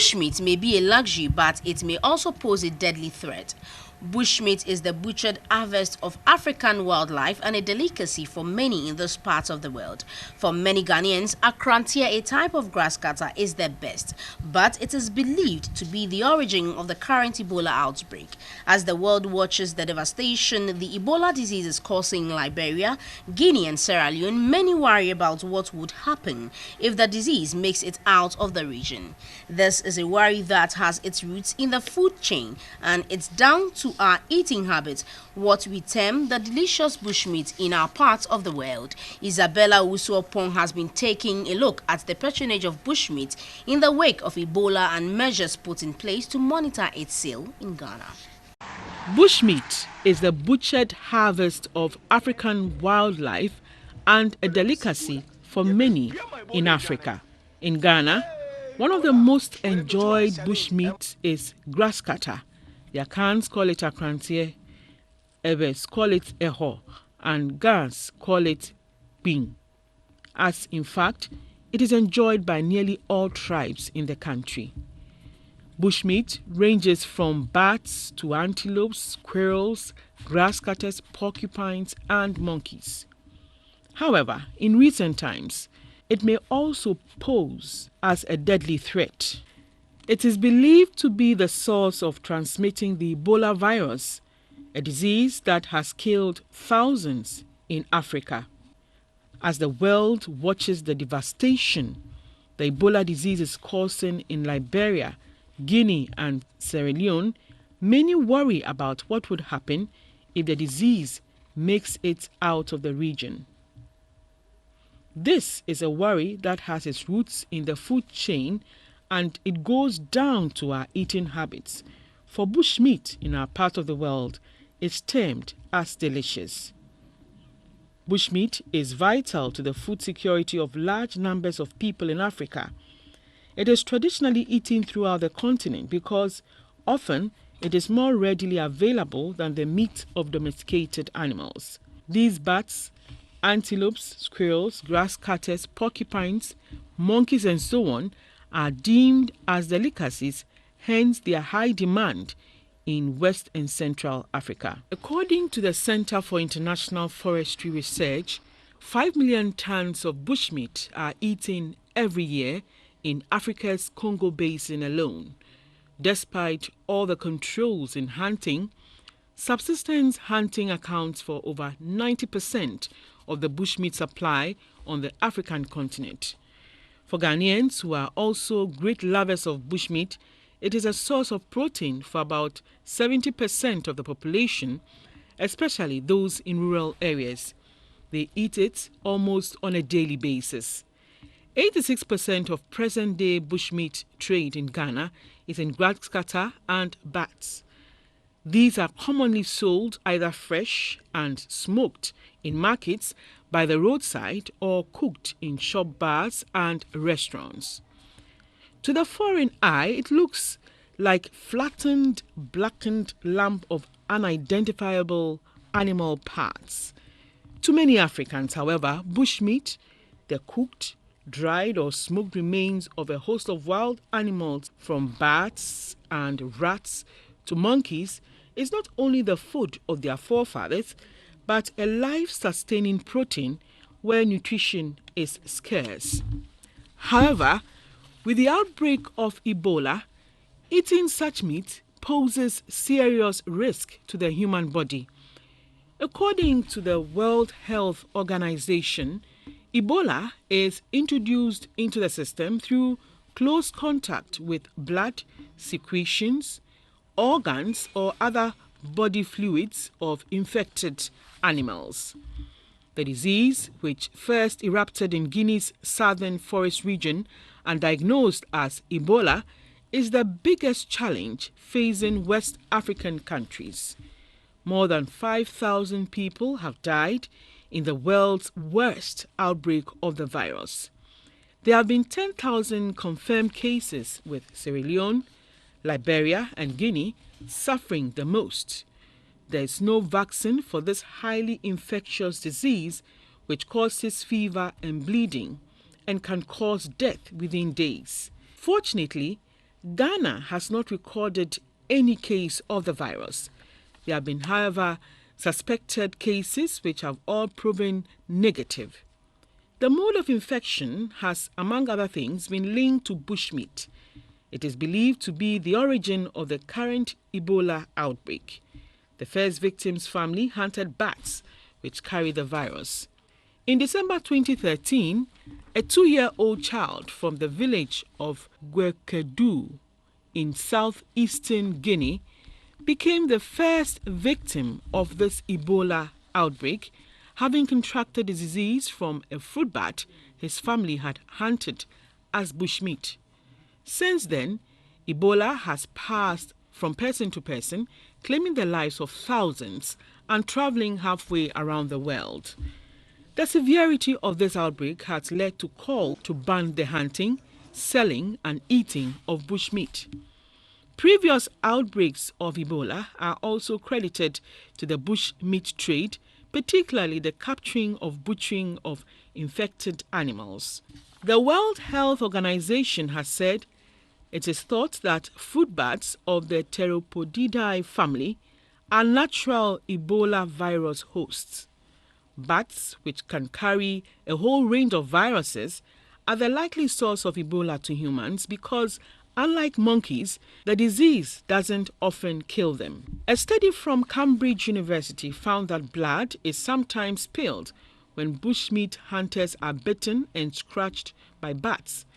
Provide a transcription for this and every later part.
Bushmeat may be a luxury, but it may also pose a deadly threat. Bushmeat is the butchered harvest of African wildlife and a delicacy for many in those parts of the world. For many Ghanaians, Akrantie, a type of grasscutter, is their best, but it is believed to be the origin of the current Ebola outbreak. As the world watches the devastation the Ebola disease is causing in Liberia, Guinea and Sierra Leone, many worry about what would happen if the disease makes it out of the region. This is a worry that has its roots in the food chain, and it's down to our eating habits, what we term the delicious bushmeat in our parts of the world. ISABELLA OWUSU OPPONG has been taking a look at the patronage of bushmeat in the wake of Ebola and measures put in place to monitor its sale in Ghana. Bushmeat is the butchered harvest of African wildlife and a delicacy for many in Africa. In Ghana, one of the most enjoyed bushmeat is grasscutter. The Akans call it Akrantie, Ebes call it Eho, and Gans call it Bing. As in fact, it is enjoyed by nearly all tribes in the country. Bushmeat ranges from bats to antelopes, squirrels, grasscutters, porcupines, and monkeys. However, in recent times, it may also pose as a deadly threat. It is believed to be the source of transmitting the Ebola virus, a disease that has killed thousands in Africa. As the world watches the devastation the Ebola disease is causing in Liberia, Guinea and Sierra Leone, many worry about what would happen if the disease makes it out of the region. This is a worry that has its roots in the food chain, and it goes down to our eating habits. For bushmeat in our part of the world is termed as delicious. Bushmeat is vital to the food security of large numbers of people in Africa. It is traditionally eaten throughout the continent because often it is more readily available than the meat of domesticated animals. These bats, antelopes, squirrels, grasscutters, porcupines, monkeys and so on are deemed as delicacies, hence their high demand in West and Central Africa. According to the Center for International Forestry Research, 5 million tons of bushmeat are eaten every year in Africa's Congo Basin alone. Despite all the controls in hunting, subsistence hunting accounts for over 90% of the bushmeat supply on the African continent. For Ghanaians, who are also great lovers of bushmeat, it is a source of protein for about 70% of the population, especially those in rural areas. They eat it almost on a daily basis. 86% of present-day bushmeat trade in Ghana is in grasscutter and bats. These are commonly sold either fresh and smoked in markets by the roadside or cooked in shop bars and restaurants. To the foreign eye, it looks like flattened, blackened lump of unidentifiable animal parts. To many Africans, however, bushmeat, the cooked, dried or smoked remains of a host of wild animals from bats and rats to monkeys, is not only the food of their forefathers, but a life-sustaining protein where nutrition is scarce. However, with the outbreak of Ebola, eating such meat poses serious risk to the human body. According to the World Health Organization, Ebola is introduced into the system through close contact with blood, secretions, organs, or other body fluids of infected animals. The disease, which first erupted in Guinea's southern forest region and diagnosed as Ebola, is the biggest challenge facing West African countries. More than 5,000 people have died in the world's worst outbreak of the virus. There have been 10,000 confirmed cases, with Sierra Leone, Liberia and Guinea suffering the most. There is no vaccine for this highly infectious disease, which causes fever and bleeding and can cause death within days. Fortunately, Ghana has not recorded any case of the virus. There have been, however, suspected cases which have all proven negative. The mode of infection has, among other things, been linked to bushmeat. It is believed to be the origin of the current Ebola outbreak. The first victim's family hunted bats which carry the virus. In December 2013, a 2-year-old child from the village of Guekedu in southeastern Guinea became the first victim of this Ebola outbreak, having contracted the disease from a fruit bat his family had hunted as bushmeat. Since then, Ebola has passed from person to person, claiming the lives of thousands and traveling halfway around the world. The severity of this outbreak has led to call to ban the hunting, selling and eating of bushmeat. Previous outbreaks of Ebola are also credited to the bushmeat trade, particularly the capturing of butchering of infected animals. The World Health Organization has said it is thought that fruit bats of the Pteropodidae family are natural Ebola virus hosts. Bats, which can carry a whole range of viruses, are the likely source of Ebola to humans because, unlike monkeys, the disease doesn't often kill them. A study from Cambridge University found that blood is sometimes spilled when bushmeat hunters are bitten and scratched by bats.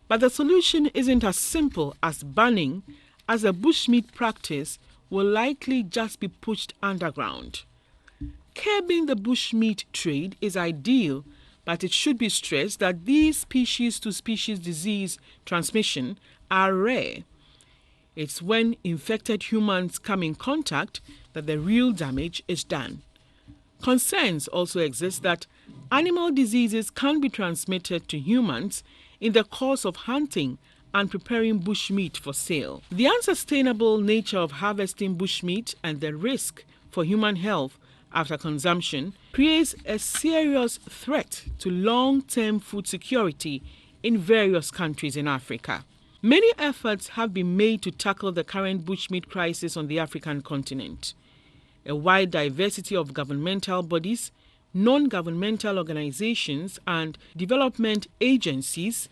But the solution isn't as simple as banning, as the bushmeat practice will likely just be pushed underground. Curbing the bushmeat trade is ideal, but it should be stressed that these species-to-species disease transmission are rare. It's when infected humans come in contact that the real damage is done. Concerns also exist that animal diseases can be transmitted to humans in the course of hunting and preparing bushmeat for sale. The unsustainable nature of harvesting bushmeat and the risk for human health after consumption creates a serious threat to long-term food security in various countries in Africa. Many efforts have been made to tackle the current bushmeat crisis on the African continent. A wide diversity of governmental bodies, non-governmental organizations, and development agencies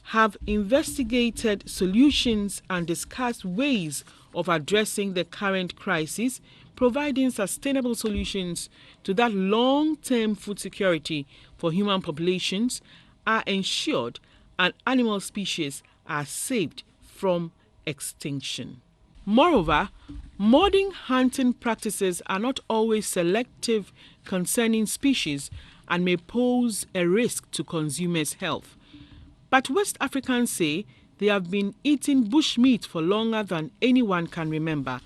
have investigated solutions and discussed ways of addressing the current crisis, providing sustainable solutions to that long-term food security for human populations are ensured and animal species are saved from extinction. Moreover, modern hunting practices are not always selective concerning species and may pose a risk to consumers' health. But West Africans say they have been eating bushmeat for longer than anyone can remember,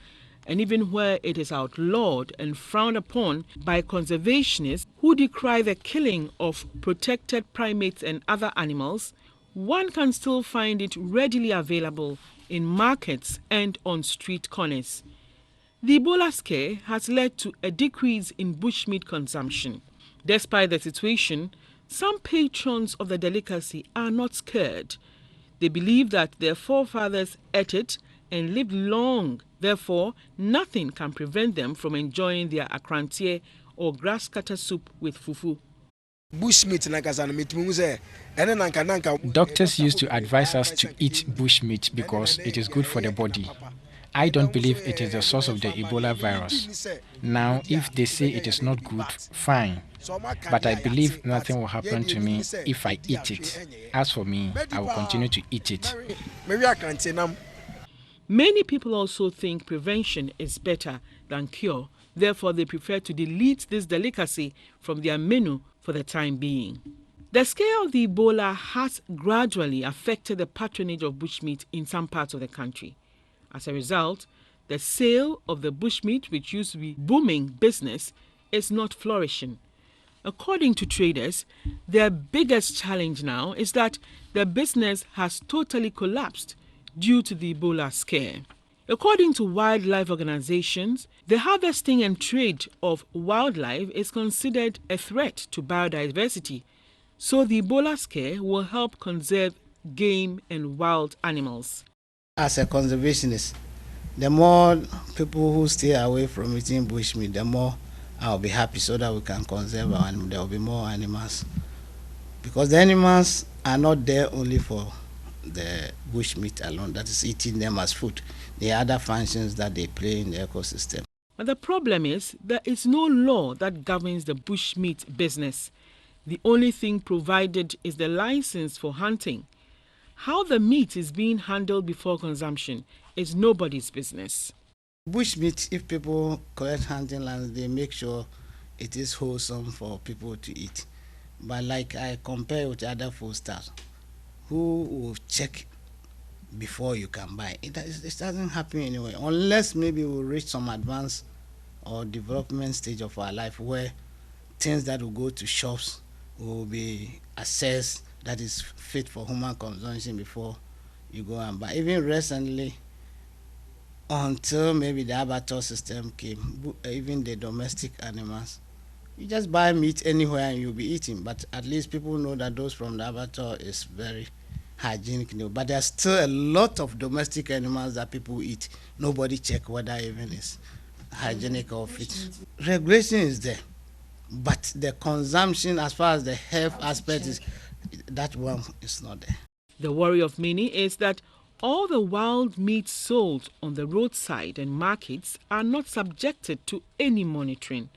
and even where it is outlawed and frowned upon by conservationists who decry the killing of protected primates and other animals, one can still find it readily available in markets and on street corners. The Ebola scare has led to a decrease in bushmeat consumption. Despite the situation, some patrons of the delicacy are not scared. They believe that their forefathers ate it and lived long. Therefore, nothing can prevent them from enjoying their Akrantie or grasscutter soup with fufu. Doctors used to advise us to eat bushmeat because it is good for the body. I don't believe it is the source of the Ebola virus. Now, if they say it is not good, fine. But I believe nothing will happen to me if I eat it. As for me, I will continue to eat it. Many people also think prevention is better than cure. Therefore, they prefer to delete this delicacy from their menu for the time being. The scare of the Ebola has gradually affected the patronage of bushmeat in some parts of the country. As a result, the sale of the bushmeat, which used to be booming business, is not flourishing. According to traders, their biggest challenge now is that the business has totally collapsed due to the Ebola scare. According to wildlife organizations, the harvesting and trade of wildlife is considered a threat to biodiversity, so the Ebola scare will help conserve game and wild animals. As a conservationist, the more people who stay away from eating bushmeat, the more I'll be happy, so that we can conserve our animals. There will be more animals. Because the animals are not there only for the bushmeat alone, that is eating them as food. There are other functions that they play in the ecosystem. But the problem is there is no law that governs the bushmeat business. The only thing provided is the license for hunting. How the meat is being handled before consumption is nobody's business. Bushmeat, if people collect hunting lands, they make sure it is wholesome for people to eat. But like I compare with other foodstuffs, who will check before you can buy? It doesn't happen anyway, unless maybe we reach some advanced or development stage of our life where things that will go to shops will be assessed that is fit for human consumption before you go and buy. Even recently, until maybe the abattoir system came, even the domestic animals, you just buy meat anywhere and you'll be eating. But at least people know that those from the abattoir is very hygienic. But there's still a lot of domestic animals that people eat. Nobody check whether even it's hygienic or fit. Regulation is there, but the consumption, as far as the health aspect is, that one is not there. The worry of many is that all the wild meat sold on the roadside and markets are not subjected to any monitoring.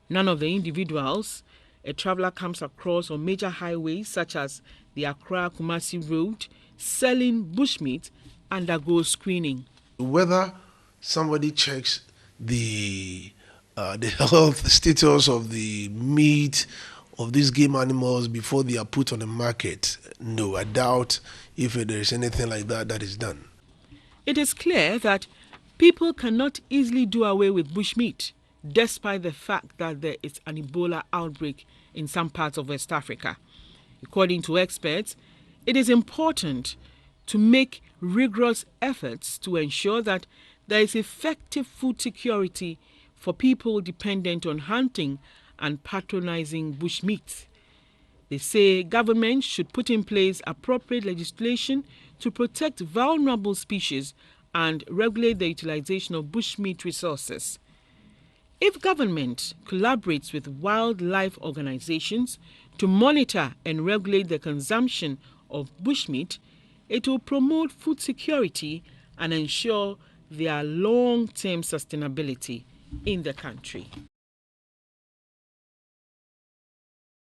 None of the individuals a traveler comes across on major highways such as the Accra-Kumasi Road selling bushmeat undergoes screening. Whether somebody checks the health status of the meat of these game animals before they are put on the market, no, I doubt if there is anything like that that is done. It is clear that people cannot easily do away with bushmeat, despite the fact that there is an Ebola outbreak in some parts of West Africa. According to experts, it is important to make rigorous efforts to ensure that there is effective food security for people dependent on hunting and patronizing bushmeat. They say governments should put in place appropriate legislation to protect vulnerable species and regulate the utilization of bushmeat resources. If government collaborates with wildlife organizations to monitor and regulate the consumption of bushmeat, it will promote food security and ensure their long-term sustainability in the country.